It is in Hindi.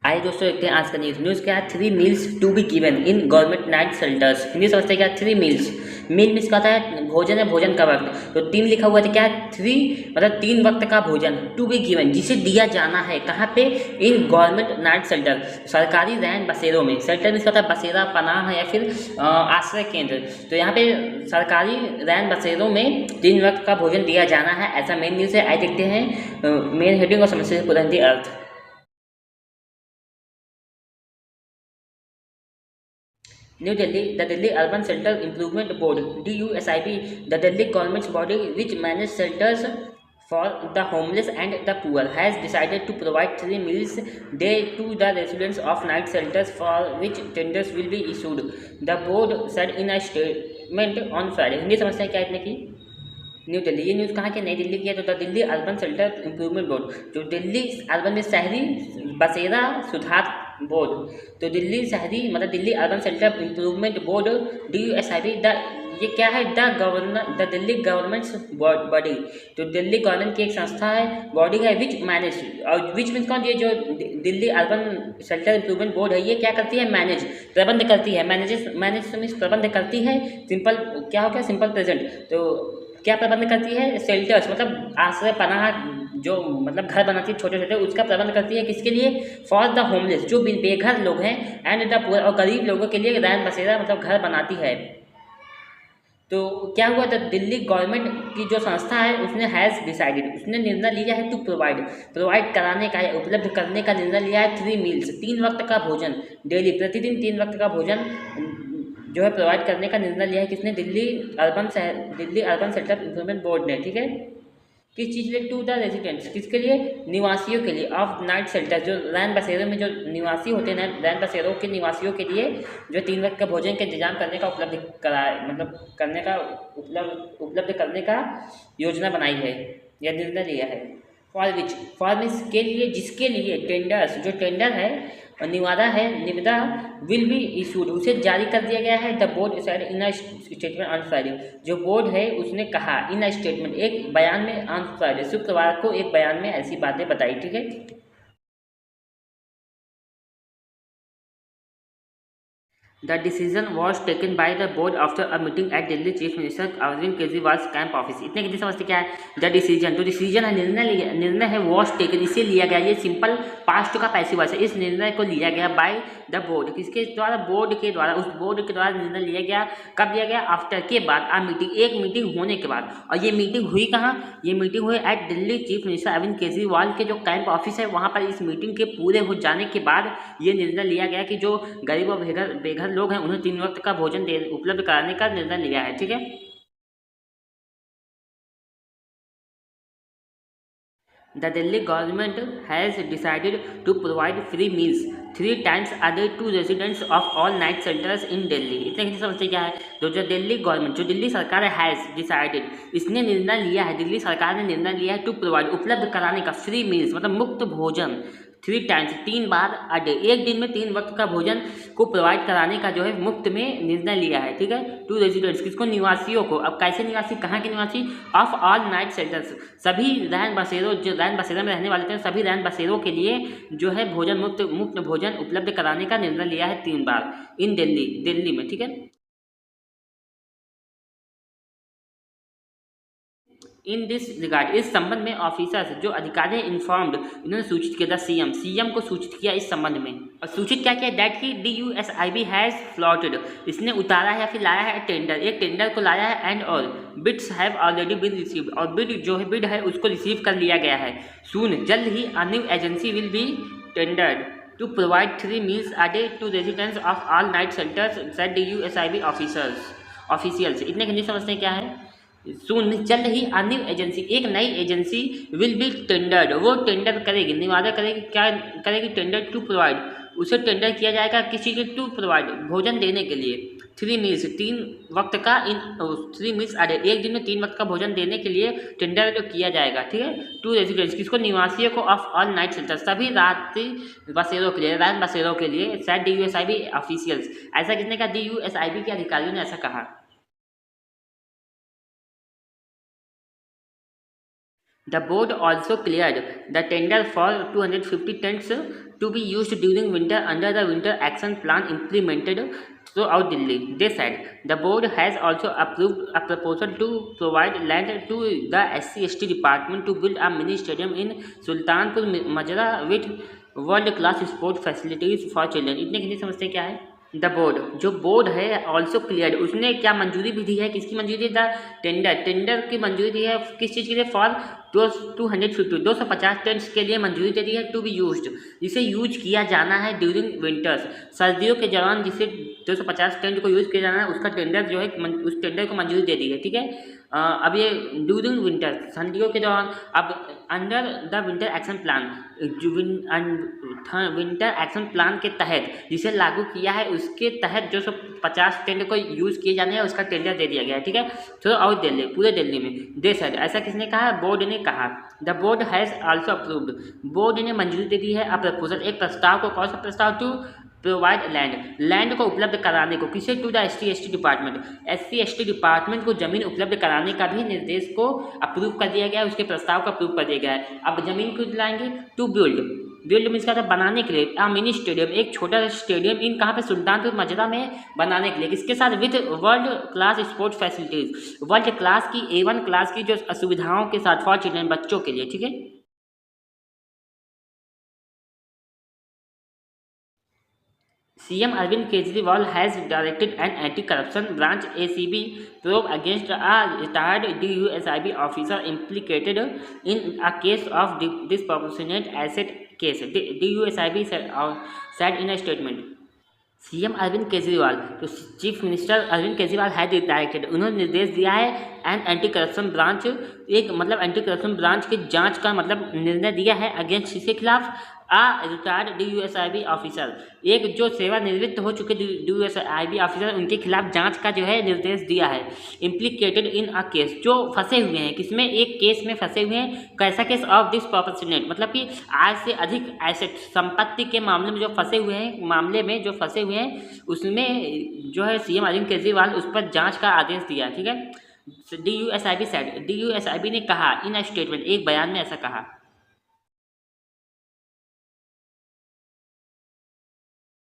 आइए दोस्तों देखते हैं आज का न्यूज़ क्या है। 3 meals to be given in government night shelters. Hindi समझते क्या 3 मील्स। मील का होता है भोजन है, भोजन का वक्त। तो 3 लिखा हुआ था क्या है 3 मतलब 3 वक्त का भोजन टू बी गिवन जिसे दिया जाना है। कहाँ पे? इन गवर्नमेंट नाइट शेल्टर, सरकारी रैन बसेरों में। शेल्टर में होता है बसेरा, पनाह या फिर आश्रय केंद्र। तो यहाँ पे सरकारी रैन बसेरों में 3 वक्त का भोजन दिया जाना है, ऐसा मेन न्यूज़ है। आइए देखते हैं मेन हेडिंग और समस्या पुरंदी अर्थ। New Delhi, the Delhi Urban Shelter Improvement Board (DUSIB), the Delhi government's body which manages shelters for the homeless and the poor, has decided to provide 3 meals day to the residents of night shelters, for which tenders will be issued. The board said in a statement on Friday. Hindi समझते हैं क्या इतने की? न्यू दिल्ली, ये न्यूज़ कहाँ की? नई दिल्ली की है। तो the Delhi urban shelter improvement board, जो दिल्ली अर्बन में शहरी बसेरा सुधार बोर्ड, तो दिल्ली शहरी मतलब Delhi urban shelter improvement board DUSIB, the ये क्या है? द दिल्ली गवर्नमेंट्स बॉडी, तो दिल्ली गवर्नमेंट की एक संस्था है, बॉडी है, विच मैनेज। और विच मीन्स कौन? ये जो Delhi urban shelter improvement board है, ये क्या करती है? मैनेज, प्रबंध करती है। मैनेज मीन्स प्रबंध करती है। सिंपल क्या हो गया? Simple present. तो क्या प्रबंध करती है? शेल्टर्स मतलब आश्रय पनाह, जो मतलब घर बनाती है छोटे छोटे, उसका प्रबंध करती है। किसके लिए? फॉर द होमलेस, जो बेघर लोग हैं, एंड द पुअर, और गरीब लोगों के लिए रैन बसेरा मतलब घर बनाती है। तो क्या हुआ? तो दिल्ली गवर्नमेंट की जो संस्था है उसने हैज़ डिसाइडेड, उसने निर्णय लिया है टू प्रोवाइड कराने का या उपलब्ध करने का निर्णय लिया है 3 मील्स, 3 वक्त का भोजन डेली, प्रतिदिन 3 वक्त का भोजन जो है प्रोवाइड करने का निर्णय लिया है। किसने? Delhi urban shelter improvement board ने। ठीक है, किस चीज़ के लिए? टू द रेजिडेंट्स, किसके लिए? निवासियों के लिए, ऑफ नाइट शेल्टर, जो रैन बसेरों में जो निवासी होते हैं, रैन बसेरों के निवासियों के लिए, जो 3 वक्त का भोजन का इंतजाम करने का उपलब्ध कराए मतलब करने का उपलब्ध करने का योजना बनाई है या निर्णय लिया है। फॉर विच, फॉर मीन्स के लिए, जिसके लिए टेंडर्स, जो टेंडर है और निविदा विल बी इशूड, उसे जारी कर दिया गया है। The board side in a statement on Friday, जो बोर्ड है उसने कहा इन अ स्टेटमेंट, एक बयान में, ऑन फ्राइडे, शुक्रवार को एक बयान में ऐसी बातें बताई। ठीक है, The decision was taken by the board after a meeting at Delhi Chief Minister Arvind Kejriwal's camp office. इतने की समझते क्या है? द डिसीजन, तो डिसीजन है, निर्णय है, वॉज टेकन, इसे लिया गया, ये सिंपल पास्ट का पैसिव वॉइस है। इस निर्णय को लिया गया बाय द बोर्ड, किसके द्वारा? बोर्ड के द्वारा। उस बोर्ड के द्वारा निर्णय लिया गया, कब लिया गया? आफ्टर, के बाद, आ मीटिंग, एक मीटिंग होने के बाद। और ये मीटिंग हुई कहाँ? ये मीटिंग हुई at Delhi chief minister Arvind Kejriwal के जो कैंप ऑफिस है वहाँ पर। इस मीटिंग के पूरे हो जाने के बाद ये निर्णय लिया गया कि जो गरीब और बेघर लोग हैं उन्हें 3 वक्त का भोजन उपलब्ध कराने का निर्णय लिया है। ठीक है, the Delhi government has decided to provide free meals 3 times a day to residents of all night shelters in Delhi. इतने हिंदी समझते क्या है? तो जो दिल्ली गवर्नमेंट, जो दिल्ली सरकार है, हैज़ डिसाइडेड, इसने निर्णय लिया है, दिल्ली सरकार ने निर्णय लिया है टू प्रोवाइड, उपलब्ध कराने का, फ्री मील्स मतलब मुक्त भोजन, 3 times 3 बार अ डे, एक दिन में 3 वक्त का भोजन को प्रोवाइड कराने का जो है मुफ्त में निर्णय लिया है। ठीक है, टू रेजिडेंट्स, किसको? निवासियों को। अब कैसे निवासी? कहाँ के निवासी? ऑफ ऑल नाइट शेल्टर्स, सभी रैन बसेरों, जो रैन बसेरों में रहने वाले थे, सभी रैन बसेरों के लिए जो है भोजन मुफ्त भोजन उपलब्ध कराने का निर्णय लिया है 3 बार इन दिल्ली में। ठीक है, इन दिस रिगार्ड, इस संबंध में ऑफिसर्स, जो अधिकारी इन्फॉर्म्ड, इन्होंने सूचित किया था सीएम को सूचित किया इस संबंध में। और सूचित क्या किया? दैट ही DUSIB हैज़ फ्लॉटेड, इसने उतारा है या फिर लाया है टेंडर, एक टेंडर को लाया है, and all bids have already been received, और बिड जो है, बिड है, उसको रिसीव कर लिया गया है। सून, जल्द ही a new agency will be tendered to provide 3 meals a day to residents of all night shelters, said DUSIB officials. इतने हिंदी समझते हैं क्या है? सुन, जल्द ही अ न्यू एजेंसी, एक नई एजेंसी विल बी टेंडर्ड, वो टेंडर करेगी, निवादा करेगी, क्या करेगी? टेंडर टू प्रोवाइड, उसे टेंडर किया जाएगा किसी के? टू प्रोवाइड, भोजन देने के लिए, 3 meals 3 वक्त का, इन 3 meals अ डे, एक दिन में 3 वक्त का भोजन देने के लिए टेंडर जो किया जाएगा। ठीक है, टू रेजिडेंट्स, किसको? निवासियों को, ऑफ ऑल नाइट शेल्टर, सभी रात्रि बसेरों के लिए, रैन बसेरों के लिए, शायद DUSIB ऑफिशियल्स। ऐसा किसने कहा? DUSIB के अधिकारियों ने ऐसा कहा। The board also cleared the tender for 250 tents to be used during winter under the winter action plan implemented throughout Delhi. They said the board has also approved a proposal to provide land to the SC/ST department to build a mini stadium in Sultanpur Majra with world class sport facilities for children. इतने कितने समझते क्या है? द बोर्ड, जो बोर्ड है ऑल्सो क्लियर, उसने क्या मंजूरी भी दी है, किसकी मंजूरी दी? द टेंडर की मंजूरी दी है, किस चीज़ के लिए? फॉर 250 टेंट्स के लिए मंजूरी दे दी है, टू बी यूज्ड, जिसे यूज किया जाना है ड्यूरिंग विंटर्स, सर्दियों के दौरान जिसे 250 टेंट को यूज़ किया जाना है, उसका टेंडर जो है उस टेंडर को मंजूरी दे दी है। ठीक है, अब ये ड्यूरिंग विंटर, सर्दियों के दौरान। अब under the winter action plan, winter action plan के तहत जिसे लागू किया है, उसके तहत जो 50 टेंट को यूज़ किए जाने हैं, उसका टेंडर दे दिया गया है। ठीक है, थ्रू आउट दिल्ली, पूरे दिल्ली में। दे सेड, ऐसा किसने कहा? बोर्ड ने कहा। The board has also approved, board ने मंजूरी दे दी है अ प्रपोजल, एक प्रस्ताव को। कौन सा प्रस्ताव? टू प्रोवाइड लैंड को उपलब्ध कराने को, किसे? To the SC/ST department, SC/ST department को जमीन उपलब्ध कराने का भी निर्देश को अप्रूव कर दिया गया है, उसके प्रस्ताव को अप्रूव कर दिया गया है। अब जमीन को दिलाएंगे? टू बिल्ड मीन्स क्या था? बनाने के लिए। मिनी स्टेडियम, एक छोटा स्टेडियम इन कहाँ पे? सुल्तानपुर मजरा में बनाने के लिए। किसके साथ? With world class sports facilities, world class की, A1 क्लास की जो सुविधाओं के साथ, फॉर चिल्ड्रन, बच्चों के लिए। ठीक है, CM Arvind Kejriwal has directed an anti-corruption branch ACB probe against a retired DUSIB officer implicated in a case of disproportionate asset case. DUSIB said in a statement. CM Arvind Kejriwal, तो चीफ मिनिस्टर अरविंद केजरीवाल है डायरेक्टेड, उन्होंने निर्देश दिया है एंड एंटी करप्शन ब्रांच, एक मतलब एंटी करप्शन ब्रांच की जांच का मतलब निर्णय दिया है अगेंस्ट किसके खिलाफ? रिटायर्ड DUSIB ऑफिसर, एक जो सेवानिवृत्त हो चुके DUSIB ऑफिसर, उनके खिलाफ जांच का जो है निर्देश दिया है। इम्प्लीकेटेड इन अ केस, जो फंसे हुए हैं, किसमें? एक केस में फंसे हुए हैं। कैसा केस? ऑफ डिस्प्रोपोर्शनेट, मतलब कि आज से अधिक एसेट, संपत्ति के मामले में जो फंसे हुए हैं, मामले में जो फंसे हुए हैं, उसमें जो है CM अरविंद केजरीवाल उस पर जाँच का आदेश दिया। ठीक है, DUSIB ने कहा इन अ स्टेटमेंट, एक बयान में ऐसा कहा।